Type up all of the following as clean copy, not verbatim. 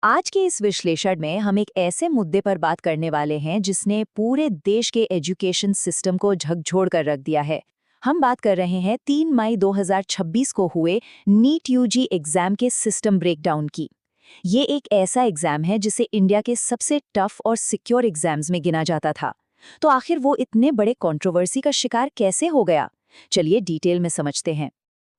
आज के इस विश्लेषण में हम एक ऐसे मुद्दे पर बात करने वाले हैं जिसने पूरे देश के एजुकेशन सिस्टम को झकझोर कर रख दिया है। हम बात कर रहे हैं 3 मई 2026 को हुए नीट यूजी एग्जाम के सिस्टम ब्रेकडाउन की। ये एक ऐसा एग्जाम है जिसे इंडिया के सबसे टफ और सिक्योर एग्जाम्स में गिना जाता था। तो आखिर वो इतने बड़े कंट्रोवर्सी का शिकार कैसे हो गया? चलिए डिटेल में समझते हैं।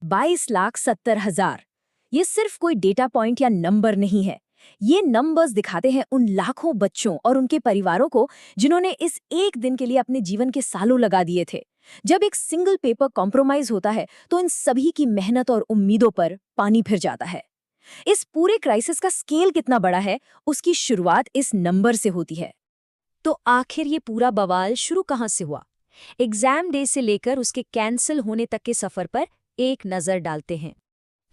22,70,000 ये सिर्फ कोई डेटा पॉइंट या नंबर नहीं है। ये नंबर्स दिखाते हैं उन लाखों बच्चों और उनके परिवारों को जिन्होंने इस एक दिन के लिए अपने जीवन के सालों लगा दिए थे। जब एक सिंगल पेपर कॉम्प्रोमाइज होता है तो इन सभी की मेहनत और उम्मीदों पर पानी फिर जाता है। इस पूरे क्राइसिस का स्केल कितना बड़ा है, उसकी शुरुआत इस नंबर से होती है। तो आखिर ये पूरा बवाल शुरू कहाँ से हुआ? एग्जाम डे से लेकर उसके कैंसिल होने तक के सफर पर एक नजर डालते हैं।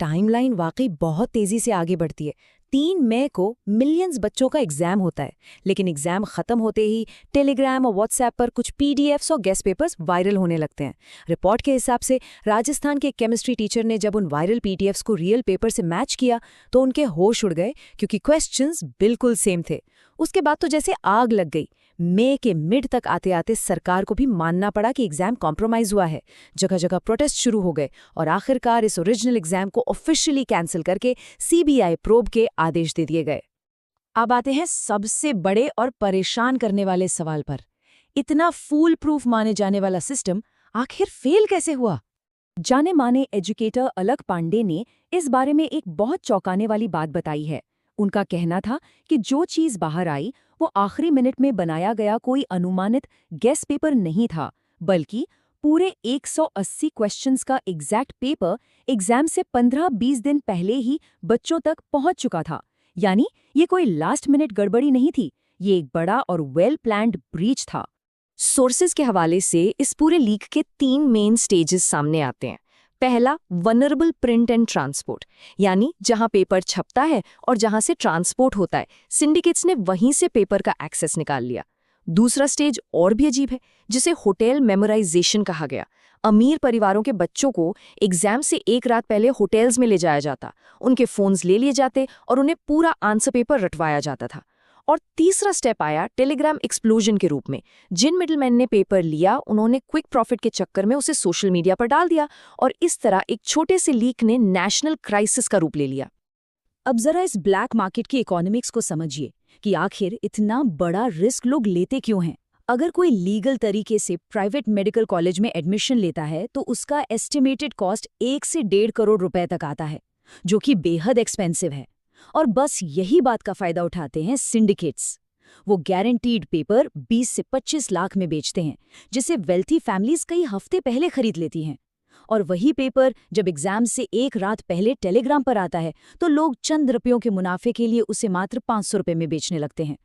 टाइमलाइन वाकई बहुत तेजी से आगे बढ़ती है। 3 मई को मिलियंस बच्चों का एग्जाम होता है, लेकिन एग्जाम खत्म होते ही टेलीग्राम और व्हाट्सएप पर कुछ पीडीएफ्स और गेस्ट पेपर्स वायरल होने लगते हैं। रिपोर्ट के हिसाब से राजस्थान के केमिस्ट्री टीचर ने जब उन वायरल पीडीएफ्स को रियल पेपर से मैच किया तो उनके होश उड़ गए, क्योंकि क्वेश्चंस बिल्कुल सेम थे। उसके बाद तो जैसे आग लग गई। मई के मिड तक आते आते सरकार को भी मानना पड़ा कि एग्जाम कॉम्प्रोमाइज हुआ है। जगह जगह प्रोटेस्ट शुरू हो गए और आखिरकार इस ओरिजिनल एग्जाम को ऑफिशियली कैंसिल करके सीबीआई प्रोब के आदेश दे दिए गए। अब आते हैं सबसे बड़े और परेशान करने वाले सवाल पर। इतना फूल प्रूफ माने जाने वाला सिस्टम आखिर फेल कैसे हुआ? जाने माने एजुकेटर अलक पांडे ने इस बारे में एक बहुत चौंकाने वाली बात बताई है। उनका कहना था कि जो चीज बाहर आई वो आखिरी मिनट में बनाया गया कोई अनुमानित गेस पेपर नहीं था, बल्कि पूरे 180 क्वेश्चंस का एग्जैक्ट पेपर एग्जाम से 15-20 दिन पहले ही बच्चों तक पहुंच चुका था। यानी ये कोई लास्ट मिनट गड़बड़ी नहीं थी, ये एक बड़ा और वेल प्लान्ड ब्रीच था। सोर्सेज के हवाले से इस पूरे लीक के 3 मेन स्टेजेस सामने आते हैं। पहला, वनरेबल प्रिंट एंड ट्रांसपोर्ट, यानी जहां पेपर छपता है और जहां से ट्रांसपोर्ट होता है, सिंडिकेट्स ने वहीं से पेपर का एक्सेस निकाल लिया। दूसरा स्टेज और भी अजीब है, जिसे होटल मेमोराइजेशन कहा गया। अमीर परिवारों के बच्चों को एग्जाम से एक रात पहले होटल्स में ले जाया जाता, उनके फोन्स ले लिए जाते और उन्हें पूरा आंसर पेपर रटवाया जाता था। और तीसरा स्टेप आया टेलीग्राम एक्सप्लोजन के रूप में। जिन मिडलमैन ने पेपर लिया, उन्होंने क्विक प्रॉफिट के चक्कर में उसे सोशल मीडिया पर डाल दिया और इस तरह एक छोटे से लीक ने नेशनल क्राइसिस का रूप ले लिया। अब जरा इस ब्लैक मार्केट की इकोनॉमिक्स को समझिए कि आखिर इतना बड़ा रिस्क लोग लेते क्यों हैं। अगर कोई लीगल तरीके से प्राइवेट मेडिकल कॉलेज में एडमिशन लेता है तो उसका एस्टिमेटेड कॉस्ट 1 से 1.5 करोड़ रुपए तक आता है, जो कि बेहद एक्सपेंसिव है। और बस यही बात का फायदा उठाते हैं सिंडिकेट्स। वो गारंटीड पेपर 20 से 25 लाख में बेचते हैं, जिसे वेल्थी फैमिलीज कई हफ्ते पहले खरीद लेती हैं। और वही पेपर जब एग्जाम से एक रात पहले टेलीग्राम पर आता है तो लोग चंद रुपयों के मुनाफे के लिए उसे मात्र 500 रुपये में बेचने लगते हैं।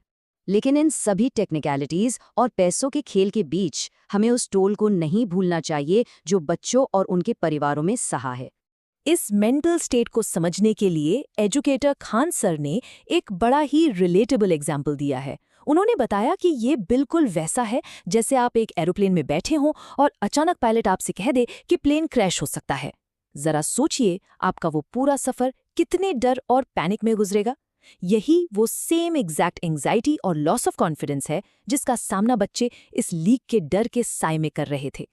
लेकिन इन सभी टेक्निकलिटीज और पैसों के खेल के बीच हमें उस टोल को नहीं भूलना चाहिए जो बच्चों और उनके परिवारों में सहा है। इस मेंटल स्टेट को समझने के लिए एजुकेटर खान सर ने एक बड़ा ही रिलेटेबल एग्जाम्पल दिया है। उन्होंने बताया कि ये बिल्कुल वैसा है जैसे आप एक एरोप्लेन में बैठे हों और अचानक पायलट आपसे कह दे कि प्लेन क्रैश हो सकता है। जरा सोचिए, आपका वो पूरा सफर कितने डर और पैनिक में गुजरेगा। यही वो सेम एग्जैक्ट एंग्जाइटी और लॉस ऑफ कॉन्फिडेंस है जिसका सामना बच्चे इस लीक के डर के साए में कर रहे थे।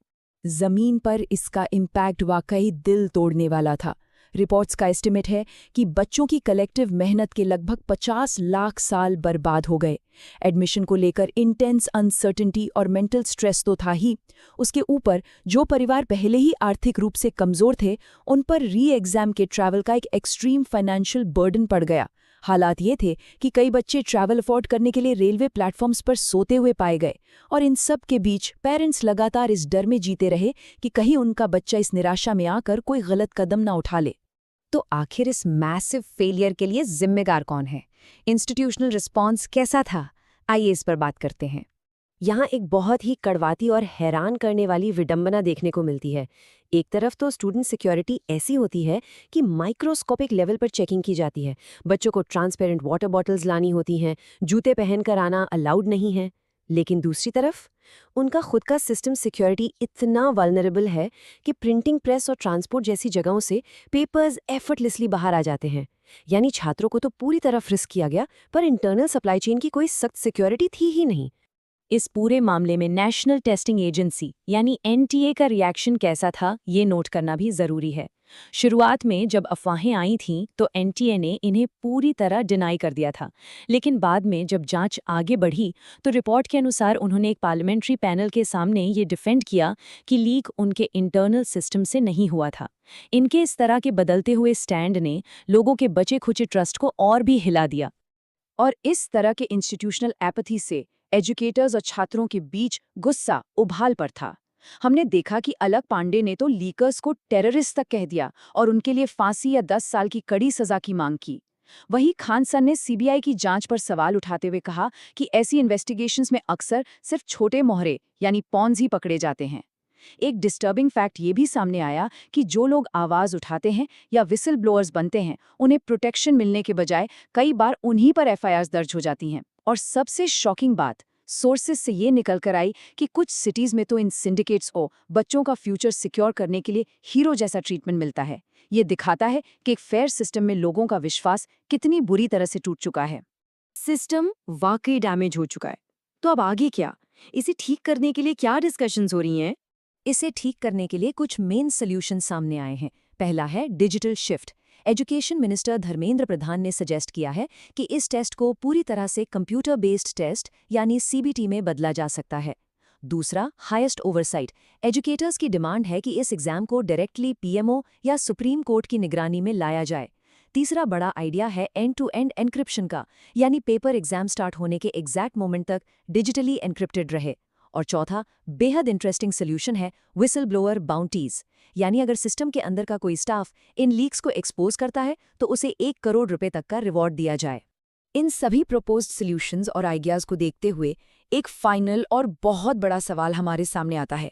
जमीन पर इसका इम्पैक्ट वाकई दिल तोड़ने वाला था। रिपोर्ट्स का एस्टिमेट है कि बच्चों की कलेक्टिव मेहनत के लगभग 50 लाख साल बर्बाद हो गए। एडमिशन को लेकर इंटेंस अनसर्टेनिटी और मेंटल स्ट्रेस तो था ही, उसके ऊपर जो परिवार पहले ही आर्थिक रूप से कमजोर थे, उन पर री एग्जाम के ट्रैवल का एक एक्सट्रीम फाइनेंशियल बर्डन पड़ गया। हालात ये थे कि कई बच्चे ट्रैवल अफोर्ड करने के लिए रेलवे प्लेटफॉर्म्स पर सोते हुए पाए गए, और इन सब के बीच पेरेंट्स लगातार इस डर में जीते रहे कि कहीं उनका बच्चा इस निराशा में आकर कोई गलत कदम ना उठा ले। तो आखिर इस मैसिव फेलियर के लिए जिम्मेदार कौन है? इंस्टीट्यूशनल रिस्पॉन्स कैसा था? आइए इस पर बात करते हैं। यहाँ एक बहुत ही कड़वाती और हैरान करने वाली विडंबना देखने को मिलती है। एक तरफ तो स्टूडेंट सिक्योरिटी ऐसी होती है कि माइक्रोस्कोपिक लेवल पर चेकिंग की जाती है। बच्चों को ट्रांसपेरेंट वाटर बॉटल्स लानी होती हैं, जूते पहनकर आना अलाउड नहीं है। लेकिन दूसरी तरफ उनका खुद का सिस्टम सिक्योरिटी इतना वल्नरेबल है कि प्रिंटिंग प्रेस और ट्रांसपोर्ट जैसी जगहों से पेपर्स एफर्टलेसली बाहर आ जाते हैं। यानी छात्रों को तो पूरी तरह फ्रिस्क किया गया, पर इंटरनल सप्लाई चेन की कोई सख्त सिक्योरिटी थी ही नहीं। इस पूरे मामले में नेशनल टेस्टिंग एजेंसी यानी एनटीए का रिएक्शन कैसा था, ये नोट करना भी जरूरी है। शुरुआत में जब अफवाहें आई थीं तो एनटीए ने इन्हें पूरी तरह डिनाई कर दिया था, लेकिन बाद में जब जांच आगे बढ़ी तो रिपोर्ट के अनुसार उन्होंने एक पार्लियामेंट्री पैनल के सामने ये डिफेंड किया कि लीक उनके इंटरनल सिस्टम से नहीं हुआ था। इनके इस तरह के बदलते हुए स्टैंड ने लोगों के बचे खुचे ट्रस्ट को और भी हिला दिया। और इस तरह के इंस्टीट्यूशनल एपैथी से एजुकेटर्स और छात्रों के बीच गुस्सा उबाल पर था। हमने देखा कि अलग पांडे ने तो लीकर्स को टेररिस्ट तक कह दिया और उनके लिए फांसी या 10 साल की कड़ी सजा की मांग की। वहीं खान सर ने सीबीआई की जांच पर सवाल उठाते हुए कहा कि ऐसी इन्वेस्टिगेशंस में अक्सर सिर्फ छोटे मोहरे यानी पॉन्स ही पकड़े जाते हैं। एक डिस्टर्बिंग फैक्ट ये भी सामने आया कि जो लोग आवाज उठाते हैं या विसल ब्लोअर्स बनते हैं, उन्हें प्रोटेक्शन मिलने के बजाय कई बार उन्हीं पर एफआईआर दर्ज हो जाती हैं। और सबसे शॉकिंग बात सोर्सेज से ये निकल कर आई कि कुछ सिटीज में तो इन सिंडिकेट्स को बच्चों का फ्यूचर सिक्योर करने के लिए हीरो जैसा ट्रीटमेंट मिलता है। ये दिखाता है कि एक फेयर सिस्टम में लोगों का विश्वास कितनी बुरी तरह से टूट चुका है। सिस्टम वाकई डैमेज हो चुका है, तो अब आगे क्या? इसे ठीक करने के लिए क्या डिस्कशंस हो रही हैं? इसे ठीक करने के लिए कुछ मेन सोल्यूशन सामने आए हैं। पहला है digital shift. Education minister Dharmendra Pradhan ने सजेस्ट किया है कि इस टेस्ट को पूरी तरह से कंप्यूटर बेस्ड टेस्ट यानी सीबीटी में बदला जा सकता है। दूसरा, हाईएस्ट ओवरसाइट। एजुकेटर्स की डिमांड है कि इस एग्जाम को डायरेक्टली पीएमओ या सुप्रीम कोर्ट की निगरानी में लाया जाए। तीसरा बड़ा आइडिया है एंड टू एंड एन्क्रिप्शन का, यानी पेपर एग्जाम स्टार्ट होने के एग्जैक्ट मोमेंट तक डिजिटली एन्क्रिप्टेड रहे। और चौथा, बेहद इंटरेस्टिंग सोल्यूशन है विसल ब्लोअर बाउंटीज, यानी अगर सिस्टम के अंदर का कोई स्टाफ इन लीक्स को एक्सपोज करता है तो उसे 1 करोड़ रुपए तक का रिवॉर्ड दिया जाए। इन सभी प्रपोज्ड सॉल्यूशंस और आइडियाज को देखते हुए एक फाइनल और बहुत बड़ा सवाल हमारे सामने आता है।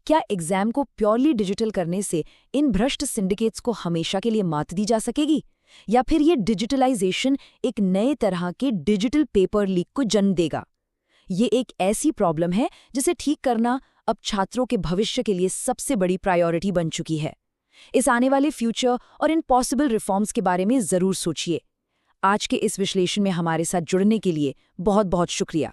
क्या एग्जाम को प्योरली डिजिटल करने से इन भ्रष्ट सिंडिकेट्स को हमेशा के लिए मात दी जा सकेगी, या फिर ये डिजिटलाइजेशन एक नए तरह के डिजिटल पेपर लीक को जन्म देगा? ये एक ऐसी प्रॉब्लम है जिसे ठीक करना अब छात्रों के भविष्य के लिए सबसे बड़ी प्रायोरिटी बन चुकी है। इस आने वाले फ्यूचर और इन पॉसिबल रिफॉर्म्स के बारे में जरूर सोचिए। आज के इस विश्लेषण में हमारे साथ जुड़ने के लिए बहुत बहुत शुक्रिया।